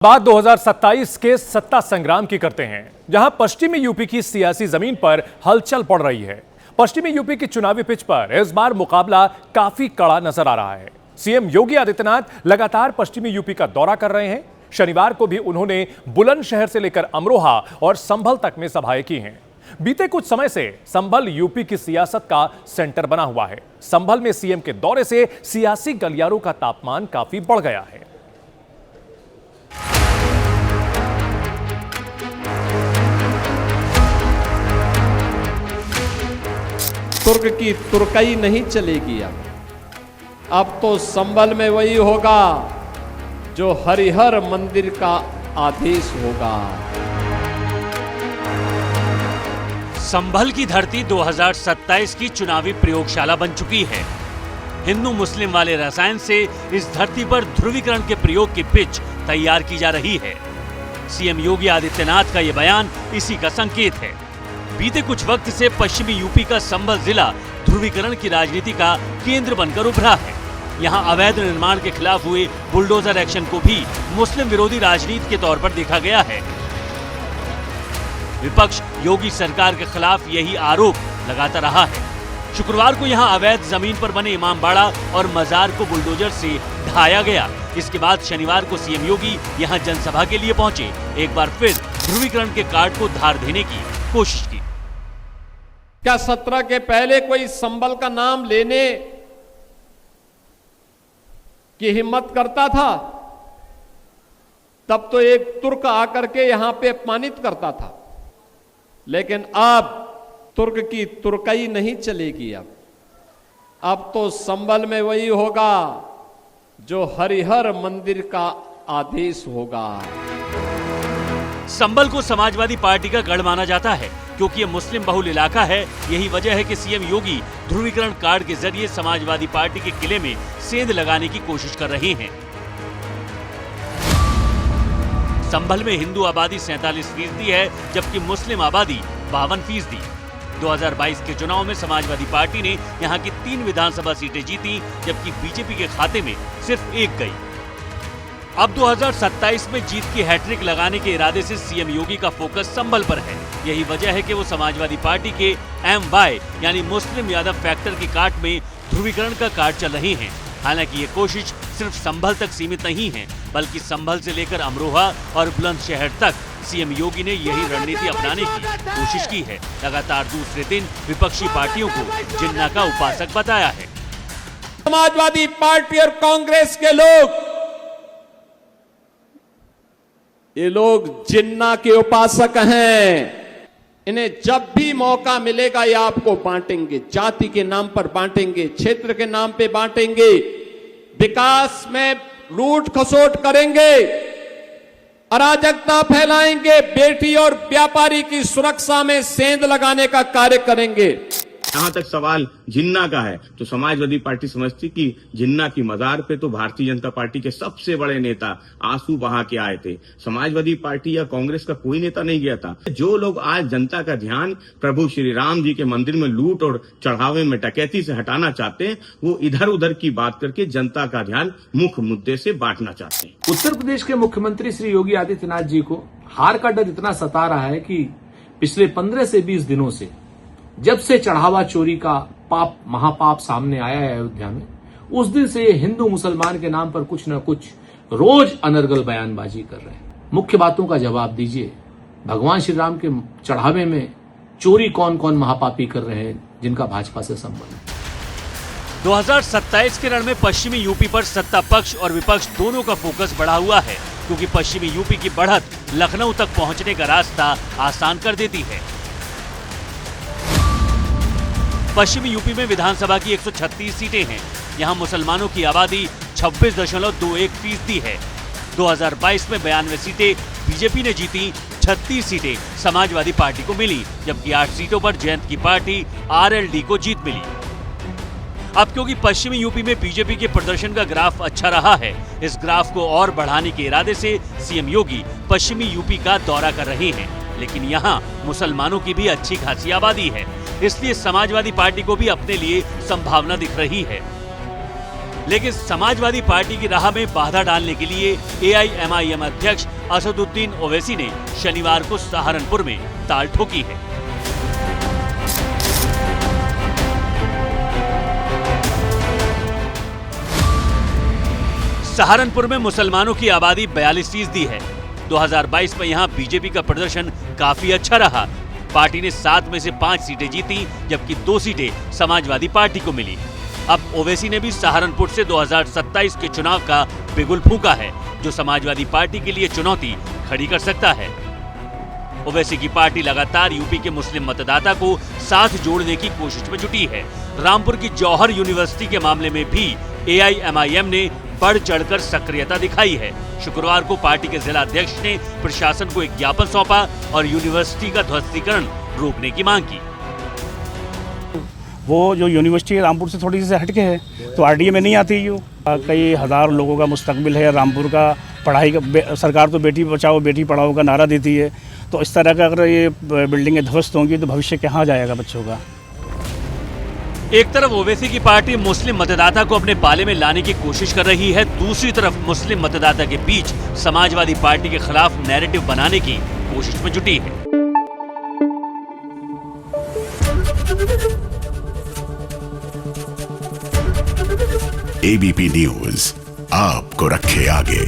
बात 2027 के सत्ता संग्राम की करते हैं, जहां पश्चिमी यूपी की सियासी जमीन पर हलचल पड़ रही है। पश्चिमी यूपी की चुनावी पिच पर इस बार मुकाबला काफी कड़ा नजर आ रहा है। सीएम योगी आदित्यनाथ लगातार पश्चिमी यूपी का दौरा कर रहे हैं। शनिवार को भी उन्होंने बुलंदशहर से लेकर अमरोहा और संभल तक में सभाएं की हैं। बीते कुछ समय से संभल यूपी की सियासत का सेंटर बना हुआ है। संभल में सीएम के दौरे से सियासी गलियारों का तापमान काफी बढ़ गया है। तुर्क की तुर्कई नहीं चलेगी। अब तो संभल में वही होगा जो हरिहर मंदिर का आदेश होगा। संभल की धरती 2027 की चुनावी प्रयोगशाला बन चुकी है। हिंदू मुस्लिम वाले रसायन से इस धरती पर ध्रुवीकरण के प्रयोग की पिच तैयार की जा रही है। सीएम योगी आदित्यनाथ का यह बयान इसी का संकेत है। बीते कुछ वक्त से पश्चिमी यूपी का संभल जिला ध्रुवीकरण की राजनीति का केंद्र बनकर उभरा है। यहां अवैध निर्माण के खिलाफ हुए बुलडोजर एक्शन को भी मुस्लिम विरोधी राजनीति के तौर पर देखा गया है। विपक्ष योगी सरकार के खिलाफ यही आरोप लगाता रहा है। शुक्रवार को यहां अवैध जमीन पर बने इमामबाड़ा और मजार को बुलडोजर से ढाया गया। इसके बाद शनिवार को सीएम योगी यहां जनसभा के लिए पहुंचे। एक बार फिर ध्रुवीकरण के कार्ड को धार देने की कोशिश की। क्या 17 के पहले कोई संभल का नाम लेने की हिम्मत करता था? तब तो एक तुर्क आकर के यहां पे अपमानित करता था। लेकिन अब तुर्क की तुर्कई नहीं चलेगी। अब तो संभल में वही होगा जो हरिहर मंदिर का आदेश होगा। संभल को समाजवादी पार्टी का गढ़ माना जाता है क्योंकि ये मुस्लिम बहुल इलाका है। यही वजह है कि सीएम योगी ध्रुवीकरण कार्ड के जरिए समाजवादी पार्टी के किले में सेंध लगाने की कोशिश कर रहे हैं। संभल में हिंदू आबादी 47% है, जबकि मुस्लिम आबादी 52%। 2022 के चुनाव में समाजवादी पार्टी ने यहां की 3 विधानसभा सीटें जीती, जबकि बीजेपी के खाते में सिर्फ 1 गई। अब 2027 में जीत की हैट्रिक लगाने के इरादे से सीएम योगी का फोकस संभल पर है। यही वजह है कि वो समाजवादी पार्टी के MY यानी मुस्लिम यादव फैक्टर की काट में ध्रुवीकरण का कार्ड चल रही है। हालांकि ये कोशिश सिर्फ संभल तक सीमित नहीं है, बल्कि संभल से लेकर अमरोहा और बुलंदशहर तक सीएम योगी ने यही रणनीति अपनाने की कोशिश की है। लगातार दूसरे दिन विपक्षी पार्टियों को जिन्ना का उपासक बताया है। समाजवादी पार्टी और कांग्रेस के ये लोग जिन्ना के उपासक हैं। इन्हें जब भी मौका मिलेगा ये आपको बांटेंगे, जाति के नाम पर बांटेंगे, क्षेत्र के नाम पे बांटेंगे, विकास में लूट खसोट करेंगे, अराजकता फैलाएंगे, बेटी और व्यापारी की सुरक्षा में सेंध लगाने का कार्य करेंगे। जहां तक सवाल जिन्ना का है तो समाजवादी पार्टी समझती कि जिन्ना की मजार पे तो भारतीय जनता पार्टी के सबसे बड़े नेता आंसू बहा के आए थे। समाजवादी पार्टी या कांग्रेस का कोई नेता नहीं गया था। जो लोग आज जनता का ध्यान प्रभु श्री राम जी के मंदिर में लूट और चढ़ावे में डकैती से हटाना चाहते हैं, वो इधर उधर की बात करके जनता का ध्यान मुख्य मुद्दे से बांटना चाहते हैं। उत्तर प्रदेश के मुख्यमंत्री श्री योगी आदित्यनाथ जी को हार का डर इतना सता रहा है कि पिछले 15 से 20 दिनों से जब से चढ़ावा चोरी का पाप महापाप सामने आया है अयोध्या में, उस दिन से ये हिंदू मुसलमान के नाम पर कुछ न कुछ रोज अनर्गल बयानबाजी कर रहे हैं। मुख्य बातों का जवाब दीजिए। भगवान श्री राम के चढ़ावे में चोरी कौन कौन महापापी कर रहे हैं जिनका भाजपा से संबंध है। 2027 के रण में पश्चिमी यूपी पर सत्ता पक्ष और विपक्ष दोनों का फोकस बढ़ा हुआ है, क्योंकि पश्चिमी यूपी की बढ़त लखनऊ तक पहुंचने का रास्ता आसान कर देती है। पश्चिमी यूपी में विधानसभा की 136 सीटें हैं। यहां मुसलमानों की आबादी 26.21% है। 2022 में 92 सीटें बीजेपी ने जीती, 36 सीटें समाजवादी पार्टी को मिली, जबकि 8 सीटों पर जयंत की पार्टी RLD को जीत मिली। अब क्योंकि पश्चिमी यूपी में बीजेपी के प्रदर्शन का ग्राफ अच्छा रहा है, इस ग्राफ को और बढ़ाने के इरादे से सीएम योगी पश्चिमी यूपी का दौरा कर रहे हैं। लेकिन यहाँ मुसलमानों की भी अच्छी खासी आबादी है, इसलिए समाजवादी पार्टी को भी अपने लिए संभावना दिख रही है। लेकिन समाजवादी पार्टी की राह में बाधा डालने के लिए एआईएमआईएम अध्यक्ष असदुद्दीन ओवैसी ने शनिवार को सहारनपुर में ताल ठोकी है। सहारनपुर में मुसलमानों की आबादी 42% है। 2022 में यहां बीजेपी का प्रदर्शन काफी अच्छा रहा। पार्टी ने 7 में से 5 सीटें जीती, जबकि 2 सीटें समाजवादी पार्टी को मिली। अब ओवैसी ने भी सहारनपुर से 2027 के चुनाव का बिगुल फूंका है, जो समाजवादी पार्टी के लिए चुनौती खड़ी कर सकता है। ओवैसी की पार्टी लगातार यूपी के मुस्लिम मतदाता को साथ जोड़ने की कोशिश में जुटी है। रामपुर की जौहर यूनिवर्सिटी के मामले में भी एआईएमआईएम ने बढ़ चढ़कर सक्रियता दिखाई है। शुक्रवार को पार्टी के जिला अध्यक्ष ने प्रशासन को एक ज्ञापन सौंपा और यूनिवर्सिटी का ध्वस्तीकरण रोकने की मांग की। वो जो यूनिवर्सिटी है रामपुर से थोड़ी सी हटके है, तो आरडीए में नहीं आती यो। कई हज़ार लोगों का मुस्तकबिल है रामपुर का। पढ़ाई का सरकार तो बेटी बचाओ बेटी पढ़ाओ का नारा देती है, तो इस तरह का अगर ये बिल्डिंगें ध्वस्त होंगी तो भविष्य कहाँ जाएगा बच्चों का। एक तरफ ओवैसी की पार्टी मुस्लिम मतदाता को अपने पाले में लाने की कोशिश कर रही है, दूसरी तरफ मुस्लिम मतदाता के बीच समाजवादी पार्टी के खिलाफ नैरेटिव बनाने की कोशिश में जुटी है। एबीपी न्यूज आपको रखे आगे।